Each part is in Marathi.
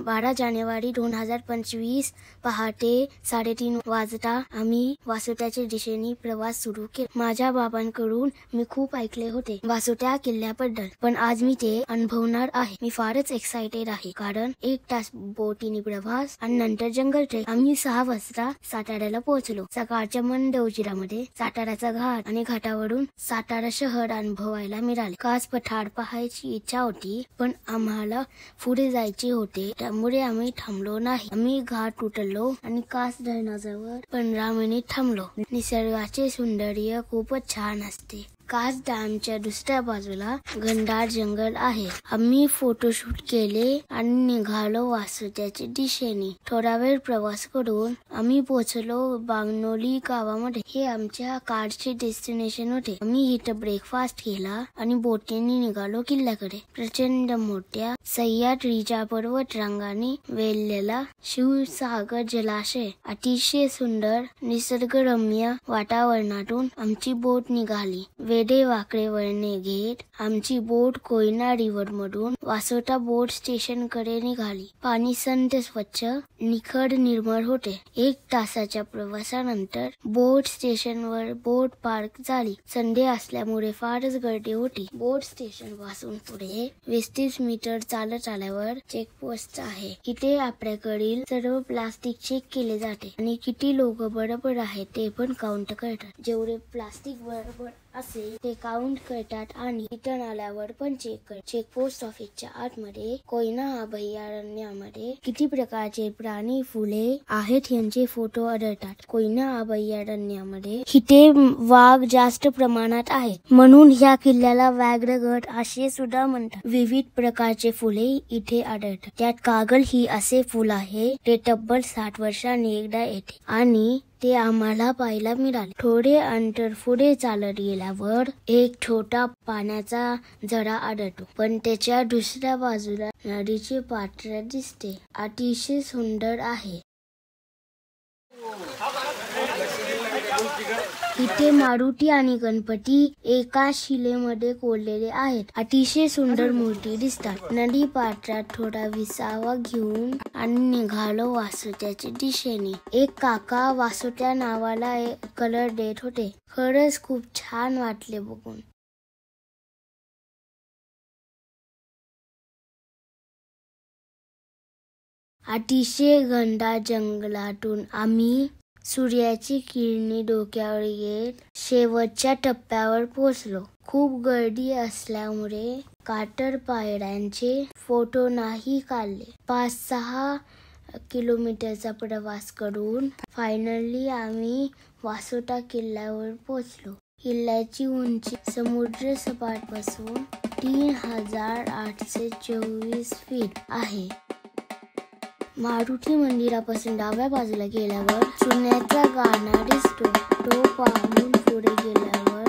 12 जानेवारी 2025 पहाटे 3:30 वाजता आम्ही वासोट्याच्या दिशेने प्रवास सुरू केला। माझ्या बाबांकडून मी खूप ऐकले होते वासोट्या किल्ल्याबद्दल, पण आज मी ते अनुभवणार आहे। मी फारच एक्साइटेड आहे, कारण 1 तास बोटीने प्रवास आणि नंतर जंगल ट्रेक। आम्ही 6 वाजता साताऱ्याला पोहोचलो। सकाळच्या मंद उजेडामध्ये साताऱ्याचा घाट आणि घाटावरून सातारा शहर अनुभवायला मिळाले। कास पठार पाहायची इच्छा होती, पण आम्हाला पुढे जायचे होते, त्यामुळे आम्ही थांबलो नाही। आम्ही घाट उतरलो आणि कास धरणाजवळ 15 मिनिट थांबलो। निसर्गाचे सौंदर्य खूपच छान असते। कास डॅमच्या दुसऱ्या बाजूला घनदाट जंगल आहे। आम्ही फोटोशूट केले आणि निघालो वासोट्याच्या दिशेने। थोडा वेळ प्रवास करून आम्ही पोहोचलो बांगनोली गावामध्ये। हे आमच्या कारचे डेस्टिनेशन होते। आम्ही इथं ब्रेकफास्ट केला आणि बोटीने निघालो किल्ल्याकडे। प्रचंड मोठ्या सह्याद्रीच्या पर्वतरांगाने वेढलेला शिवसागर जलाशय, अतिशय सुंदर निसर्गरम्य वातावरणातून आमची बोट निघाली। वेडे वाकडे वळणे घेत आमची बोट कोयना रिव्हर मधून वासोटा बोट स्टेशन कडे निघाली। पाणी संत स्वच्छ, निखळ, निर्मळ होते। 1 तासाच्या प्रवासानंतर बोट स्टेशनवर बोट पार्क झाली। संडे असल्यामुळे फारच गर्दी होती। बोट स्टेशन पासून पुढे 20-30 मीटर चालत आल्यावर चेकपोस्ट आहे। इथे आपल्याकडील सर्व प्लास्टिक चेक केले जाते आणि किती लोक बरोबर आहेत ते पण काउंट करतात। जेवढे प्लास्टिक बरोबर असेल ते काउंट करतात आणि रिटर्न आल्यावर पण चेक करतात। चेकपोस्ट ऑफिसच्या आतमध्ये कोयना अभयारण्यामध्ये किती प्रकारचे प्राणी, फुले आहेत यांचे फोटो आढळतात। कोयना अभयारण्यामध्ये इथे वाघ जास्त प्रमाणात आहेत, म्हणून ह्या किल्ल्याला व्याघ्रगड असे सुद्धा म्हणतात। विविध प्रकारचे फुले इथे आढळतात, त्यात कागल ही असे फुल आहे ते तब्बल 60 वर्षांनी एकदा येते आणि ते आम्हाला पाहायला मिळाले। थोडे अंतर पुढे चालत गेल्यावर एक छोटा पाण्याचा झरा आढळतो, पण त्याच्या दुसऱ्या बाजूला नदीचे पात्र दिसते। अतिशय सुंदर आहे। इथे मारुती आणि गणपती एका शिलेमध्ये कोरलेले आहेत। अतिशय सुंदर मूर्ती दिसतात। नदी पात्रात थोडा विसावा घेऊन आणि निघालो वासोट्याच्या दिशेने। एक काका वासोट्या नावाला कलर देत होते। खरंच खूप छान वाटले बघून। अतिशय घनदाट जंगलातून आम्ही सूर्याची किरणे डोक्यावर येत शेवटच्या टप्प्यावर पोहोचलो। खूप गर्दी असल्यामुळे कातर पायऱ्यांचे फोटो नाही काढले। 5-6 किलोमीटरचा प्रवास करून फायनली आम्ही वासोटा किल्ल्यावर पोहोचलो। किल्ल्याची उंची समुद्र सपाटीपासून 3824 फीट आहे। मारुती मंदिरापासून डाव्या बाजूला गेल्यावर चुन्याचा गाणा दिसतो। तो पाहून पुढे गेल्यावर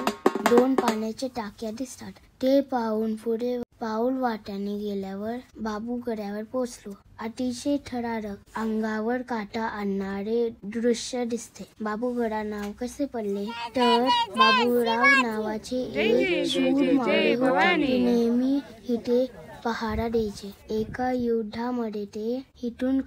2 पाण्याच्या टाक्या दिसतात। ते पाहून पुढे पाऊल वाटाने गेल्यावर बाबूगडावर पोहोचलो। अतिशय थरारक, अंगावर काटा आणणारे दृश्य दिसते। बाबूगडा नाव कसे पडले तर बाबूराव नावाचे एक शूर मावळे होते। ते नेहमी इथे पहारा द्यायचे। एका युद्धामध्ये ते इथून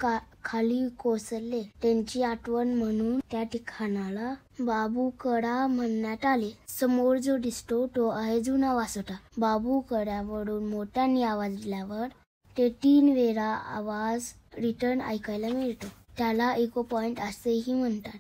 खाली कोसळले, त्यांची आठवण म्हणून त्या ठिकाणाला बाबूकडा म्हणण्यात आले। समोर जो दिसतो तो आहे जुना वासोटा। बाबूकड्यावरून मोठ्याने आवाज दिल्यावर ते 3 वेळा आवाज रिटर्न ऐकायला मिळतो, त्याला इको पॉइंट असेही म्हणतात।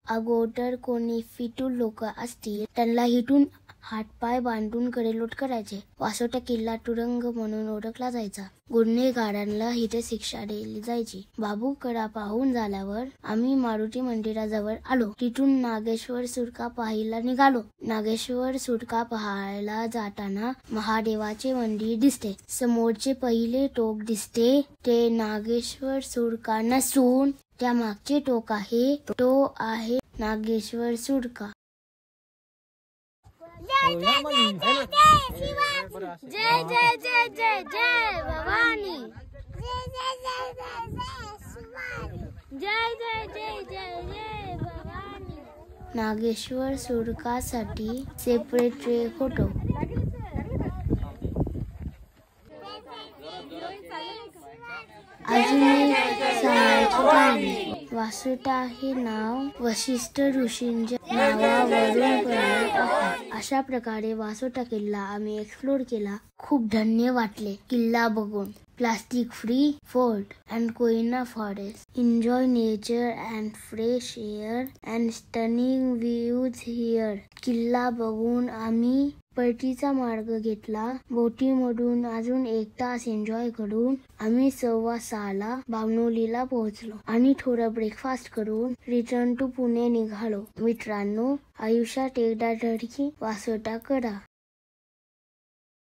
अगोदर कोणी फिटूर लोक असतील त्यांना इथून हातपाय बांधून कडेलोट करायचे। वासोटा किल्ला तुरुंग म्हणून ओळखला जायचा। गुन्हेगारांना इथे शिक्षा दिली जायची। बाबूकडा पाहून झाल्यावर आम्ही मारुती मंदिराजवळ आलो। तिथून नागेश्वर सुरका पाहायला निघालो। नागेश्वर सुरका पाहायला जाताना महादेवाचे मंदिर दिसते। समोरचे पहिले टोक दिसते ते नागेश्वर सुरका नसून त्या मागचे टोक आहे तो आहे नागेश्वर सुरका। जय जय जय जय जय शिवाजी, जय जय जय जय जय भवानी, जय जय जय जय जय शिवाजी, जय जय जय जय जय भवानी। नागेश्वर सुरकासाठी सेपरेट ट्रेक होतो. अजून एक सांगायची कहाणी. वासोटा हे नाव वशिष्ठ ऋषींच्या नावावरून पडले आहे. अशा प्रकारे वासोटा किल्ला आम्ही एक्सप्लोर केला. खूप धन्य वाटले किल्ला बघून. Plastic free fort and Koyna forest. Enjoy nature and fresh air and stunning views here. किल्ला बघून आम्ही परतीचा मार्ग घेतला. बोटीमधून अजून 1 तास एन्जॉय करून आम्ही 6:15ला बामणोलीला पोहोचलो आणि थोडं ब्रेकफास्ट करून रिटर्न टू पुणे निघालो. मित्रांनो, आयुष्यात एकदा तरी वासोटा करा.